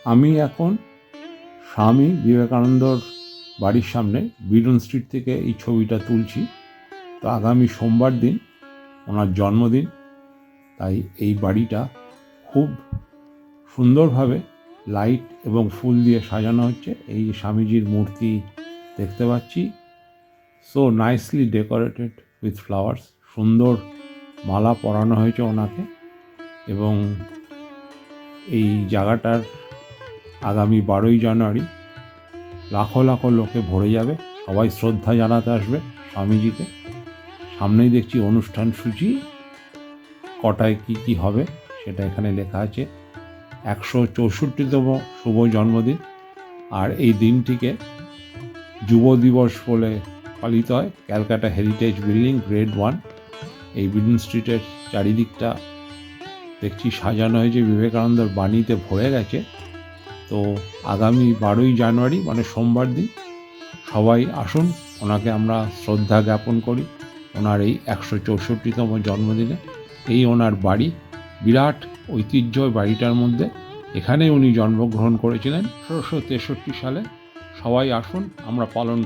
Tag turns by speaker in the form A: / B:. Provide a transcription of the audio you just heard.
A: আমি এখন স্বামী বিবেকানন্দর বাড়ির সামনে বিডন স্ট্রিট থেকে এই ছবিটা তুলছি। তো আগামী সোমবার দিন ওনার জন্মদিন, তাই এই বাড়িটা খুব সুন্দরভাবে লাইট এবং ফুল দিয়ে সাজানো হচ্ছে। এই স্বামীজির মূর্তি দেখতে পাচ্ছি, so nicely decorated with flowers. সুন্দর মালা পরানো হয়েছে ওনাকে, এবং এই জায়গাটার আগামী 12ই জানুয়ারি লাখো লাখো লোকে ভরে যাবে। সবাই শ্রদ্ধা জানাতে আসবে স্বামীজিকে। সামনেই দেখছি অনুষ্ঠান সূচি, কটায় কি হবে সেটা এখানে লেখা আছে। 164তম শুভ জন্মদিন, আর এই দিনটিকে যুব দিবস বলে পালিত হয়। ক্যালকাটা হেরিটেজ বিল্ডিং গ্রেড 1, এই বিডন স্ট্রিটের চারিদিকটা দেখছি সাজানো হয়েছে, বিবেকানন্দর বাণীতে ভরে গেছে। তো আগামী 12ই জানুয়ারি মানে সোমবার দিন সবাই আসুন, ওনাকে আমরা শ্রদ্ধা জ্ঞাপন করি ওনার এই 164তম জন্মদিনে। এই ওনার বাড়ি, বিরাট ঐতিহ্য বাড়িটার মধ্যে। এখানে উনি জন্মগ্রহণ করেছিলেন 1863 সালে। সবাই আসুন, আমরা পালন